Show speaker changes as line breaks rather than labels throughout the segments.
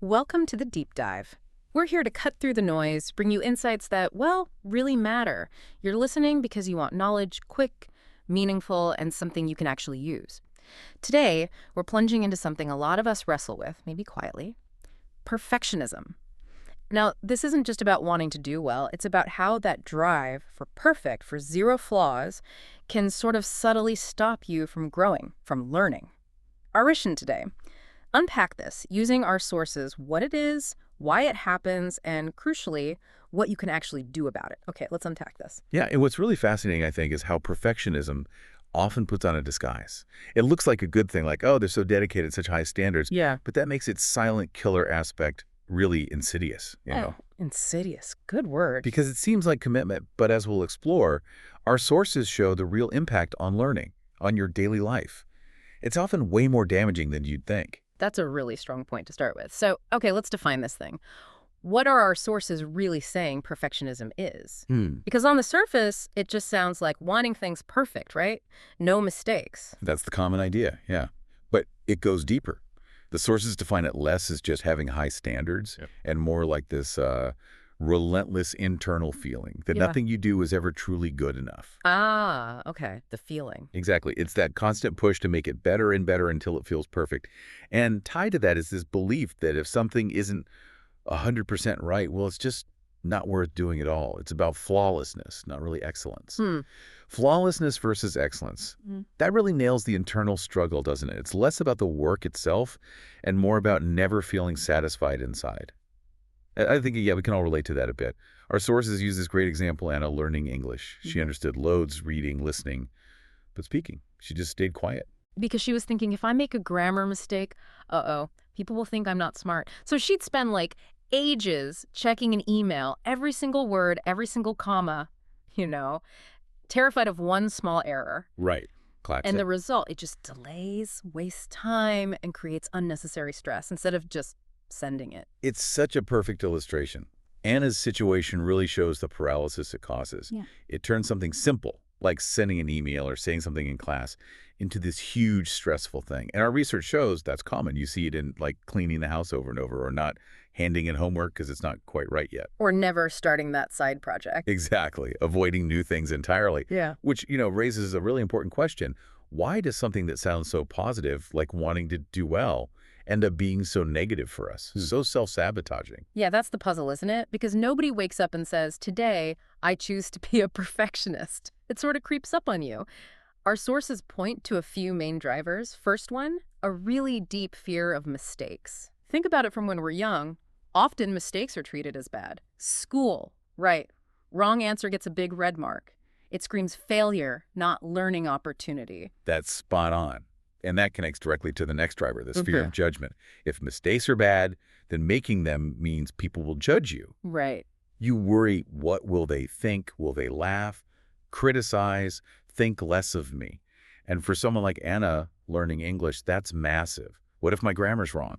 Welcome to the Deep Dive. We're here to cut through the noise, bring you insights that, well, really matter. You're listening because you want knowledge quick, meaningful, and something you can actually use. Today, we're plunging into something a lot of us wrestle with, maybe quietly: perfectionism. Now, this isn't just about wanting to do well, it's about how that drive for perfect, for zero flaws, can sort of subtly stop you from growing, from learning. Our mission today: unpack this using our sources, what it is, why it happens, and crucially, what you can actually do about it. Okay, let's unpack this.
Yeah, and what's really fascinating, I think, is how perfectionism often puts on a disguise. It looks like a good thing, like, oh, they're so dedicated, such high standards.
Yeah.
But that makes its silent killer aspect really insidious, you know?
Insidious. Good word.
Because it seems like commitment, but as we'll explore, our sources show the real impact on learning, on your daily life. It's often way more damaging than you'd think.
That's a really strong point to start with. So, okay, let's define this thing. What are our sources really saying perfectionism is? Because on the surface, it just sounds like wanting things perfect, right? No mistakes.
That's the common idea, yeah. But it goes deeper. The sources define it less as just having high standards and more like this relentless internal feeling that nothing you do is ever truly good enough.
Ah, okay. The feeling.
Exactly. It's that constant push to make it better and better until it feels perfect. And tied to that is this belief that if something isn't 100% right, well, it's just not worth doing at all. It's about flawlessness, not really excellence. Flawlessness versus excellence. That really nails the internal struggle, doesn't it? It's less about the work itself and more about never feeling satisfied inside. I think, yeah, we can all relate to that a bit. Our sources use this great example, Anna, learning English. She understood loads, reading, listening, but speaking, she just stayed quiet.
Because she was thinking, if I make a grammar mistake, people will think I'm not smart. So she'd spend like ages checking an email, every single word, every single comma, terrified of one small error.
Right. Classic.
And the result, it just delays, wastes time, and creates unnecessary stress instead of just sending it.
It's such a perfect illustration. Anna's situation really shows the paralysis it causes.
Yeah.
It turns something simple, like sending an email or saying something in class, into this huge stressful thing. And our research shows that's common. You see it in like cleaning the house over and over, or not handing in homework because it's not quite right yet.
Or never starting that side project.
Exactly. Avoiding new things entirely.
Yeah.
Which, raises a really important question. Why does something that sounds so positive, like wanting to do well, end up being so negative for us, so self-sabotaging?
Yeah, that's the puzzle, isn't it? Because nobody wakes up and says, today, I choose to be a perfectionist. It sort of creeps up on you. Our sources point to a few main drivers. First one, a really deep fear of mistakes. Think about it from when we're young. Often mistakes are treated as bad. School, right. Wrong answer gets a big red mark. It screams failure, not learning opportunity.
That's spot on. And that connects directly to the next driver, this fear of judgment. If mistakes are bad, then making them means people will judge you.
Right.
You worry, what will they think? Will they laugh, criticize, think less of me? And for someone like Anna learning English, that's massive. What if my grammar's wrong?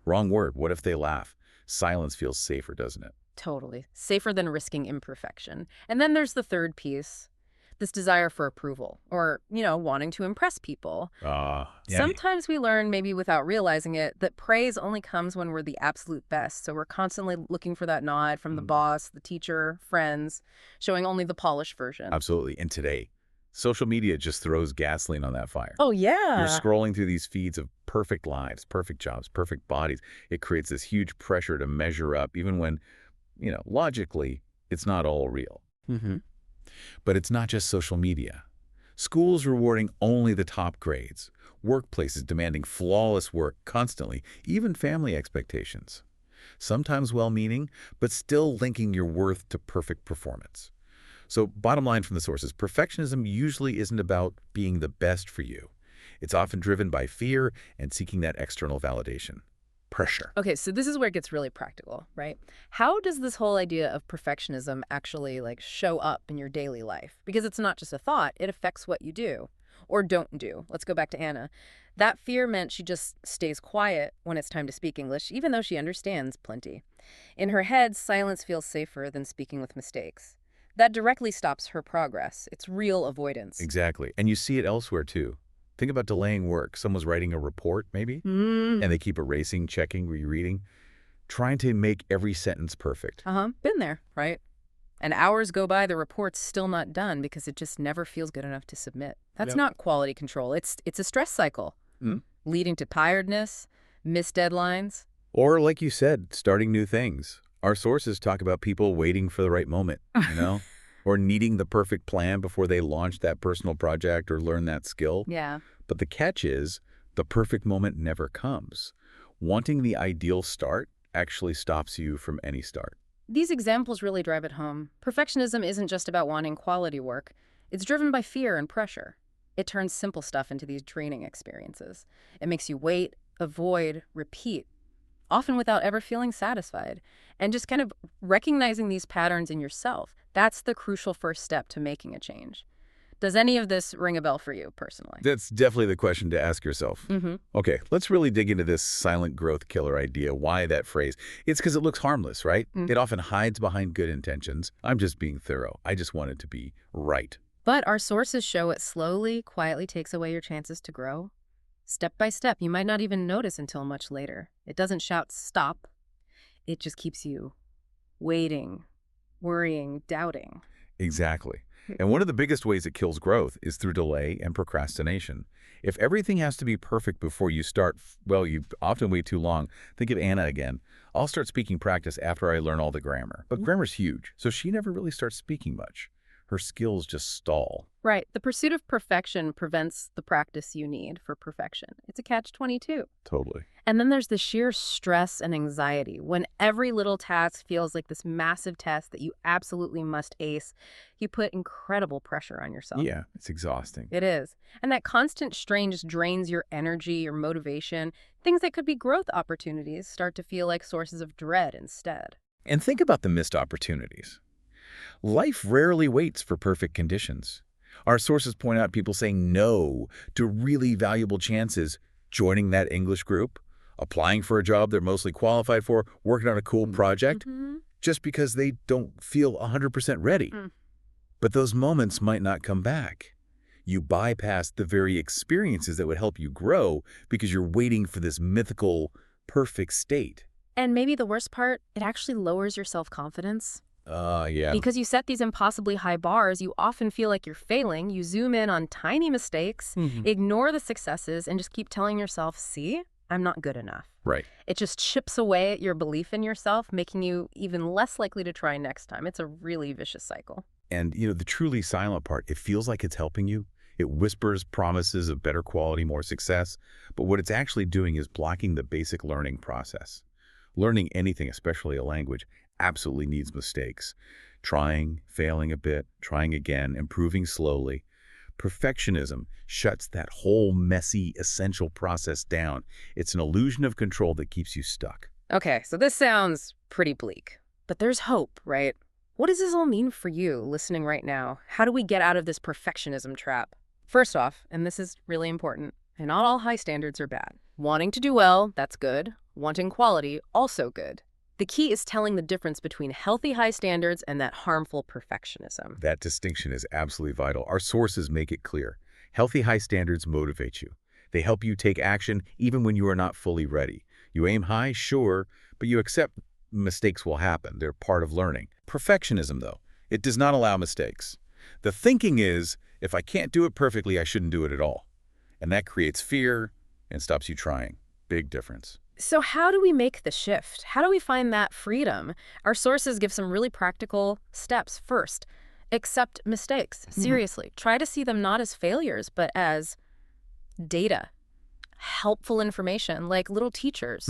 Wrong word. What if they laugh? Silence feels safer, doesn't it?
Totally. Safer than risking imperfection. And then there's the third piece. This desire for approval or, wanting to impress people. Sometimes we learn, maybe without realizing it, that praise only comes when we're the absolute best. So we're constantly looking for that nod from the boss, the teacher, friends, showing only the polished version.
Absolutely. And today, social media just throws gasoline on that fire.
Oh, yeah.
You're scrolling through these feeds of perfect lives, perfect jobs, perfect bodies. It creates this huge pressure to measure up, even when, logically, it's not all real. But it's not just social media. Schools rewarding only the top grades. Workplaces demanding flawless work constantly, even family expectations. Sometimes well-meaning, but still linking your worth to perfect performance. So bottom line from the sources, perfectionism usually isn't about being the best for you. It's often driven by fear and seeking that external validation. Pressure.
Okay, so this is where it gets really practical, right? How does this whole idea of perfectionism actually show up in your daily life? Because it's not just a thought, it affects what you do or don't do. Let's go back to Anna. That fear meant she just stays quiet when it's time to speak English, even though she understands plenty. In her head, silence feels safer than speaking with mistakes. That directly stops her progress. It's real avoidance.
Exactly. And you see it elsewhere too. Think about delaying work. Someone's writing a report, maybe, and they keep erasing, checking, rereading. trying to make every sentence perfect.
Been there, right? And hours go by, the report's still not done because it just never feels good enough to submit. That's not quality control. It's a stress cycle, leading to tiredness, missed deadlines.
Or, like you said, starting new things. Our sources talk about people waiting for the right moment, or needing the perfect plan before they launch that personal project or learn that skill.
Yeah.
But the catch is, the perfect moment never comes. Wanting the ideal start actually stops you from any start.
These examples really drive it home. Perfectionism isn't just about wanting quality work. It's driven by fear and pressure. It turns simple stuff into these draining experiences. It makes you wait, avoid, repeat, often without ever feeling satisfied. And just kind of recognizing these patterns in yourself, that's the crucial first step to making a change. Does any of this ring a bell for you personally?
That's definitely the question to ask yourself. Okay, let's really dig into this silent growth killer idea. Why that phrase? It's because it looks harmless, right? It often hides behind good intentions. I'm just being thorough. I just want it to be right.
But our sources show it slowly, quietly takes away your chances to grow. Step by step, you might not even notice until much later. It doesn't shout stop. It just keeps you waiting, worrying, doubting.
Exactly. And one of the biggest ways it kills growth is through delay and procrastination. If everything has to be perfect before you start, well, you often wait too long. Think of Anna again. I'll start speaking practice after I learn all the grammar. But grammar's huge, so she never really starts speaking much. Her skills just stall.
Right. The pursuit of perfection prevents the practice you need for perfection. It's a catch-22.
Totally.
And then there's the sheer stress and anxiety. When every little task feels like this massive test that you absolutely must ace, you put incredible pressure on yourself.
Yeah, it's exhausting.
It is. And that constant strain just drains your energy, your motivation. Things that could be growth opportunities start to feel like sources of dread instead.
And think about the missed opportunities. Life rarely waits for perfect conditions. Our sources point out people saying no to really valuable chances, joining that English group, applying for a job they're mostly qualified for, working on a cool project, just because they don't feel 100% ready. But those moments might not come back. You bypass the very experiences that would help you grow because you're waiting for this mythical, perfect state.
And maybe the worst part, it actually lowers your self-confidence.
Yeah.
Because you set these impossibly high bars, you often feel like you're failing. You zoom in on tiny mistakes, ignore the successes, and just keep telling yourself, see, I'm not good enough.
Right.
It just chips away at your belief in yourself, making you even less likely to try next time. It's a really vicious cycle.
And, the truly silent part, it feels like it's helping you. It whispers promises of better quality, more success. But what it's actually doing is blocking the basic learning process. Learning anything, especially a language, absolutely needs mistakes. Trying, failing a bit, trying again, improving slowly. Perfectionism shuts that whole messy, essential process down. It's an illusion of control that keeps you stuck.
Okay, so this sounds pretty bleak, but there's hope, right? What does this all mean for you listening right now? How do we get out of this perfectionism trap? First off, and this is really important, and not all high standards are bad. Wanting to do well, that's good. Wanting quality, also good. The key is telling the difference between healthy high standards and that harmful perfectionism.
That distinction is absolutely vital. Our sources make it clear. Healthy high standards motivate you. They help you take action even when you are not fully ready. You aim high, sure, but you accept mistakes will happen. They're part of learning. Perfectionism, though, it does not allow mistakes. The thinking is, if I can't do it perfectly, I shouldn't do it at all. And that creates fear and stops you trying. Big difference.
So how do we make the shift? How do we find that freedom? Our sources give some really practical steps. First, accept mistakes. Seriously, try to see them not as failures, but as data, helpful information, like little teachers.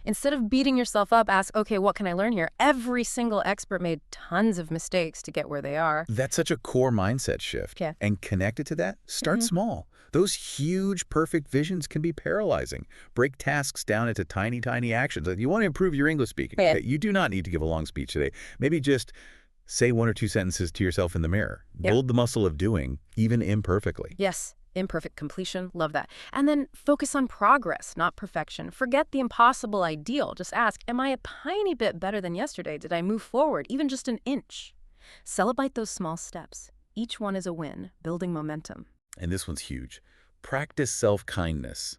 Instead of beating yourself up, ask, okay, what can I learn here? Every single expert made tons of mistakes to get where they are.
That's such a core mindset shift.
Yeah.
And connected to that, start small. Those huge, perfect visions can be paralyzing. Break tasks down into tiny, tiny actions. Like, you want to improve your English speaking.
Yeah.
Okay, you do not need to give a long speech today. Maybe just say 1 or 2 sentences to yourself in the mirror.
Yep.
Build the muscle of doing, even imperfectly.
Yes. Imperfect completion. Love that. And then focus on progress, not perfection. Forget the impossible ideal. Just ask, am I a tiny bit better than yesterday? Did I move forward, even just an inch? Celebrate those small steps. Each one is a win, building momentum.
And this one's huge. Practice self-kindness.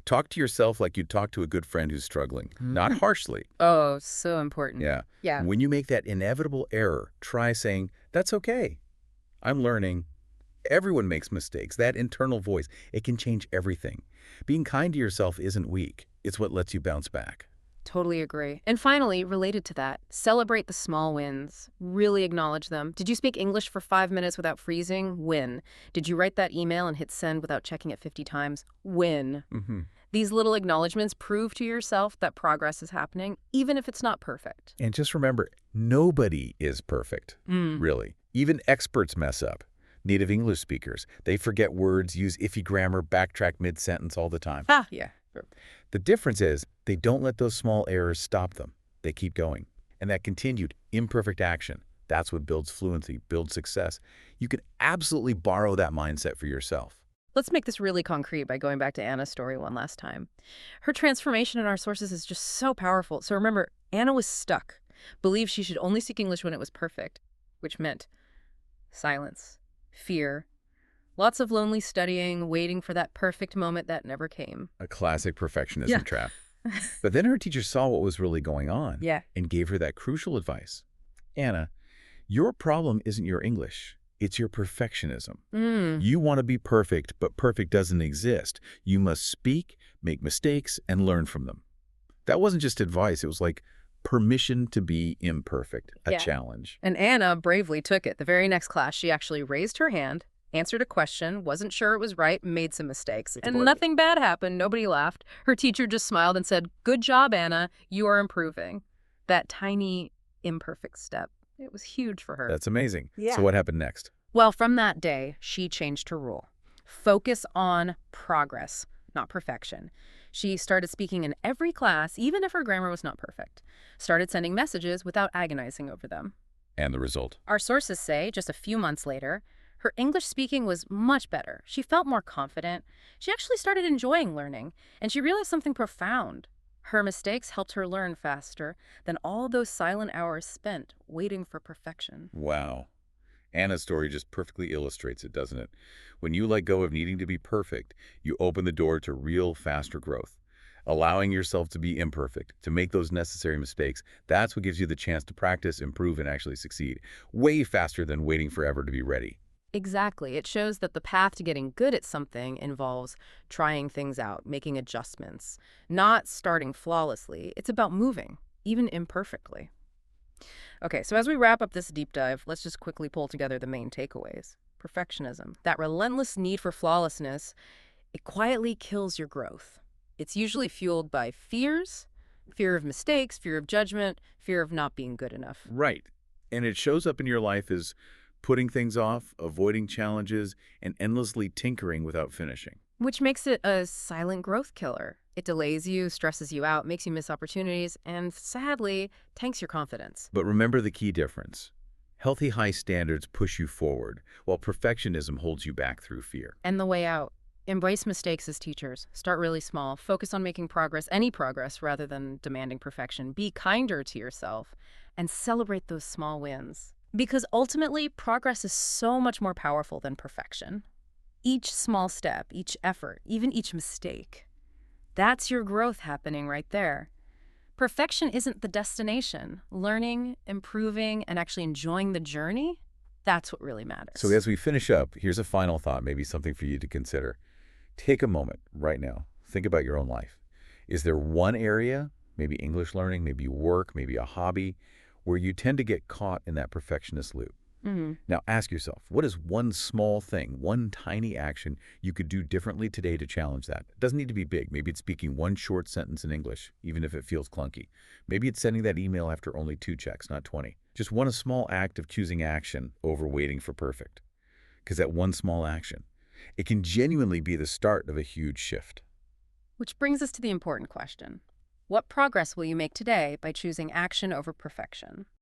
Talk to yourself like you'd talk to a good friend who's struggling, not harshly.
Oh, so important.
Yeah.
Yeah.
When you make that inevitable error, try saying, "That's okay. I'm learning." Everyone makes mistakes. That internal voice, it can change everything. Being kind to yourself isn't weak. It's what lets you bounce back.
Totally agree. And finally, related to that, celebrate the small wins. Really acknowledge them. Did you speak English for 5 minutes without freezing? Win. Did you write that email and hit send without checking it 50 times? Win. These little acknowledgments prove to yourself that progress is happening, even if it's not perfect.
And just remember, nobody is perfect, really. Even experts mess up. Native English speakers, they forget words, use iffy grammar, backtrack mid-sentence all the time.
Yeah.
The difference is they don't let those small errors stop them. They keep going. And that continued imperfect action, that's what builds fluency, builds success. You can absolutely borrow that mindset for yourself.
Let's make this really concrete by going back to Anna's story one last time. Her transformation in our sources is just so powerful. So remember, Anna was stuck, believed she should only speak English when it was perfect, which meant silence, fear, lots of lonely studying, waiting for that perfect moment that never came.
A classic perfectionism trap. But then her teacher saw what was really going on and gave her that crucial advice. Anna, your problem isn't your English. It's your perfectionism. You want to be perfect, but perfect doesn't exist. You must speak, make mistakes, and learn from them. That wasn't just advice. It was like permission to be imperfect, a challenge.
And Anna bravely took it. The very next class, she actually raised her hand, answered a question, wasn't sure it was right, made some mistakes. And nothing bad happened. Nobody laughed. Her teacher just smiled and said, "Good job, Anna. You are improving." That tiny, imperfect step. It was huge for her.
That's amazing. So what happened next?
Well, from that day, she changed her rule. Focus on progress, not perfection. She started speaking in every class, even if her grammar was not perfect. Started sending messages without agonizing over them.
And the result?
Our sources say, just a few months later, her English speaking was much better. She felt more confident. She actually started enjoying learning, and she realized something profound. Her mistakes helped her learn faster than all those silent hours spent waiting for perfection.
Wow. Anna's story just perfectly illustrates it, doesn't it? When you let go of needing to be perfect, you open the door to real, faster growth. Allowing yourself to be imperfect, to make those necessary mistakes, that's what gives you the chance to practice, improve, and actually succeed. Way faster than waiting forever to be ready.
Exactly. It shows that the path to getting good at something involves trying things out, making adjustments, not starting flawlessly. It's about moving, even imperfectly. Okay, so as we wrap up this deep dive, let's just quickly pull together the main takeaways. Perfectionism, that relentless need for flawlessness, it quietly kills your growth. It's usually fueled by fears, fear of mistakes, fear of judgment, fear of not being good enough.
Right. And it shows up in your life as putting things off, avoiding challenges, and endlessly tinkering without finishing.
Which makes it a silent growth killer. It delays you, stresses you out, makes you miss opportunities, and sadly, tanks your confidence.
But remember the key difference. Healthy high standards push you forward, while perfectionism holds you back through fear.
And the way out. Embrace mistakes as teachers. Start really small. Focus on making progress, any progress, rather than demanding perfection. Be kinder to yourself and celebrate those small wins. Because ultimately, progress is so much more powerful than perfection. Each small step, each effort, even each mistake, that's your growth happening right there. Perfection isn't the destination. Learning, improving, and actually enjoying the journey, that's what really matters.
So as we finish up, here's a final thought, maybe something for you to consider. Take a moment right now. Think about your own life. Is there one area, maybe English learning, maybe work, maybe a hobby, where you tend to get caught in that perfectionist loop? Now ask yourself, what is one small thing, one tiny action you could do differently today to challenge that? It doesn't need to be big. Maybe it's speaking one short sentence in English, even if it feels clunky. Maybe it's sending that email after only 2 checks, not 20. Just one small act of choosing action over waiting for perfect. Because that one small action, it can genuinely be the start of a huge shift.
Which brings us to the important question. What progress will you make today by choosing action over perfection?